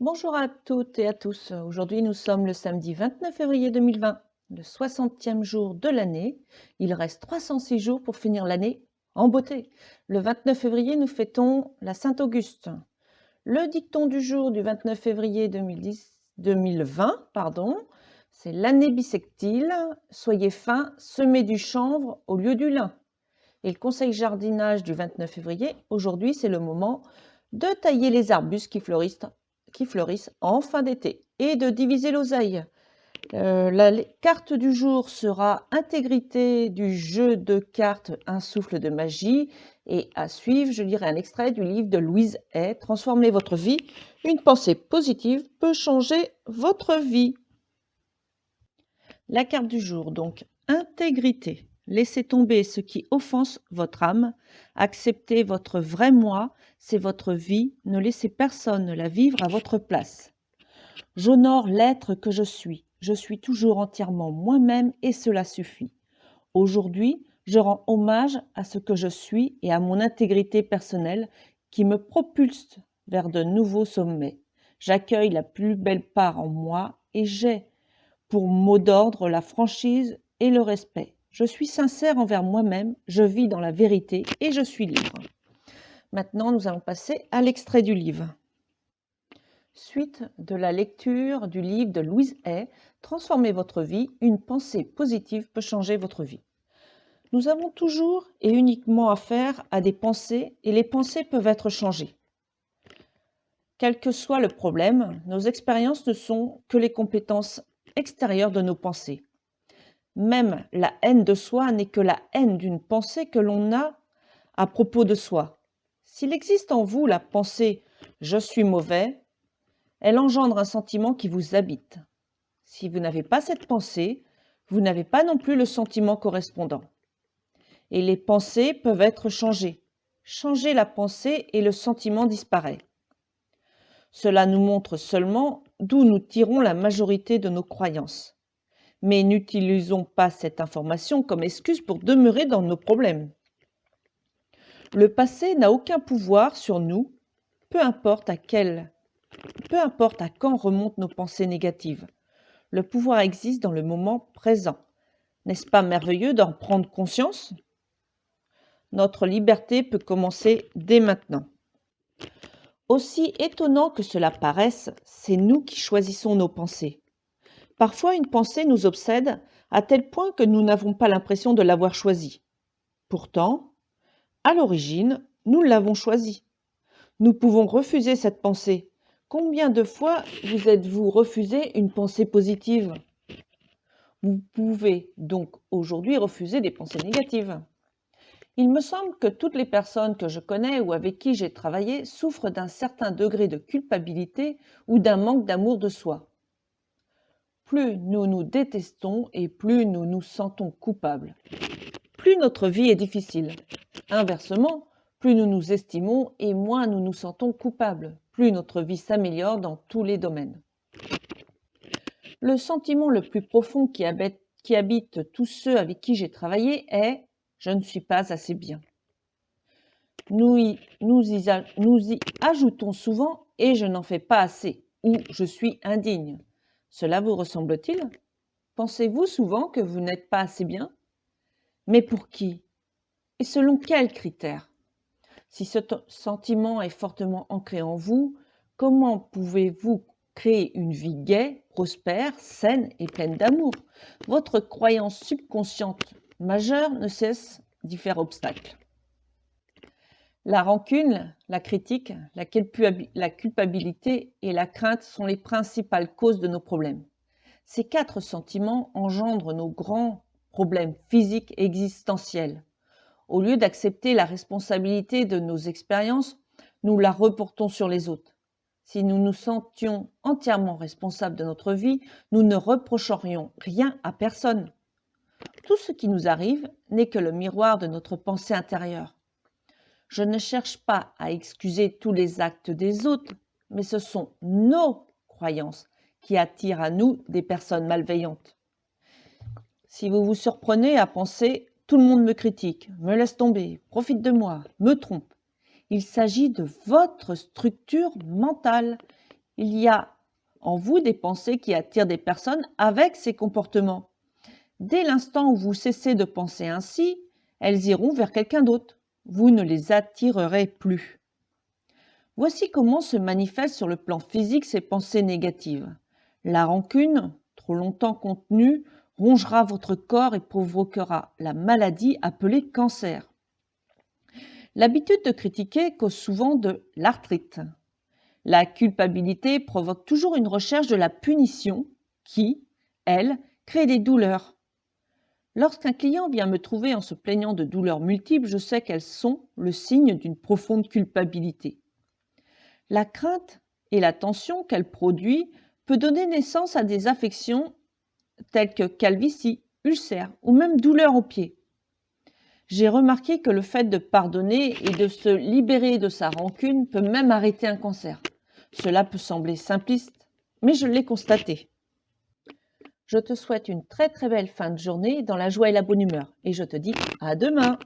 Bonjour à toutes et à tous. Aujourd'hui, nous sommes le samedi 29 février 2020, le 60e jour de l'année. Il reste 306 jours pour finir l'année en beauté. Le 29 février, nous fêtons la Saint-Auguste. Le dicton du jour du 29 février 2020, c'est l'année bissectile. Soyez fin, semez du chanvre au lieu du lin. Et le conseil jardinage du 29 février, aujourd'hui, c'est le moment de tailler les arbustes qui fleurissent en fin d'été et de diviser l'oseille. La carte du jour sera intégrité du jeu de cartes Un souffle de magie. Et à suivre, je lirai un extrait du livre de Louise Hay, Transformez votre vie. Une pensée positive peut changer votre vie. La carte du jour, donc, intégrité. Laissez tomber ce qui offense votre âme. Acceptez votre vrai moi, c'est votre vie. Ne laissez personne la vivre à votre place. J'honore l'être que je suis. Je suis toujours entièrement moi-même et cela suffit. Aujourd'hui, je rends hommage à ce que je suis et à mon intégrité personnelle qui me propulse vers de nouveaux sommets. J'accueille la plus belle part en moi et j'ai pour mot d'ordre la franchise et le respect. Je suis sincère envers moi-même, je vis dans la vérité et je suis libre. Maintenant, nous allons passer à l'extrait du livre. Suite de la lecture du livre de Louise Hay, Transformez votre vie, une pensée positive peut changer votre vie. Nous avons toujours et uniquement affaire à des pensées et les pensées peuvent être changées. Quel que soit le problème, nos expériences ne sont que les compétences extérieures de nos pensées. Même la haine de soi n'est que la haine d'une pensée que l'on a à propos de soi. S'il existe en vous la pensée « je suis mauvais », elle engendre un sentiment qui vous habite. Si vous n'avez pas cette pensée, vous n'avez pas non plus le sentiment correspondant. Et les pensées peuvent être changées. Changer la pensée et le sentiment disparaît. Cela nous montre seulement d'où nous tirons la majorité de nos croyances. Mais n'utilisons pas cette information comme excuse pour demeurer dans nos problèmes. Le passé n'a aucun pouvoir sur nous, peu importe à quand remontent nos pensées négatives. Le pouvoir existe dans le moment présent. N'est-ce pas merveilleux d'en prendre conscience? Notre liberté peut commencer dès maintenant. Aussi étonnant que cela paraisse, c'est nous qui choisissons nos pensées. Parfois, une pensée nous obsède à tel point que nous n'avons pas l'impression de l'avoir choisie. Pourtant, à l'origine, nous l'avons choisie. Nous pouvons refuser cette pensée. Combien de fois vous êtes-vous refusé une pensée positive? Vous pouvez donc aujourd'hui refuser des pensées négatives. Il me semble que toutes les personnes que je connais ou avec qui j'ai travaillé souffrent d'un certain degré de culpabilité ou d'un manque d'amour de soi. Plus nous nous détestons et plus nous nous sentons coupables. Plus notre vie est difficile. Inversement, plus nous nous estimons et moins nous nous sentons coupables. Plus notre vie s'améliore dans tous les domaines. Le sentiment le plus profond qui habite tous ceux avec qui j'ai travaillé est « je ne suis pas assez bien ». Nous y ajoutons souvent « et je n'en fais pas assez » ou « je suis indigne ». Cela vous ressemble-t-il? Pensez-vous souvent que vous n'êtes pas assez bien? Mais pour qui? Et selon quels critères? Si ce sentiment est fortement ancré en vous, comment pouvez-vous créer une vie gaie, prospère, saine et pleine d'amour? Votre croyance subconsciente majeure ne cesse d'y faire obstacle. La rancune, la critique, la culpabilité et la crainte sont les principales causes de nos problèmes. Ces 4 sentiments engendrent nos grands problèmes physiques et existentiels. Au lieu d'accepter la responsabilité de nos expériences, nous la reportons sur les autres. Si nous nous sentions entièrement responsables de notre vie, nous ne reprocherions rien à personne. Tout ce qui nous arrive n'est que le miroir de notre pensée intérieure. Je ne cherche pas à excuser tous les actes des autres, mais ce sont nos croyances qui attirent à nous des personnes malveillantes. Si vous vous surprenez à penser « tout le monde me critique, me laisse tomber, profite de moi, me trompe », il s'agit de votre structure mentale. Il y a en vous des pensées qui attirent des personnes avec ces comportements. Dès l'instant où vous cessez de penser ainsi, elles iront vers quelqu'un d'autre. Vous ne les attirerez plus. Voici comment se manifestent sur le plan physique ces pensées négatives. La rancune, trop longtemps contenue, rongera votre corps et provoquera la maladie appelée cancer. L'habitude de critiquer cause souvent de l'arthrite. La culpabilité provoque toujours une recherche de la punition qui, elle, crée des douleurs. Lorsqu'un client vient me trouver en se plaignant de douleurs multiples, je sais qu'elles sont le signe d'une profonde culpabilité. La crainte et la tension qu'elle produit peut donner naissance à des affections telles que calvitie, ulcère ou même douleur aux pieds. J'ai remarqué que le fait de pardonner et de se libérer de sa rancune peut même arrêter un cancer. Cela peut sembler simpliste, mais je l'ai constaté. Je te souhaite une très belle fin de journée dans la joie et la bonne humeur et je te dis à demain.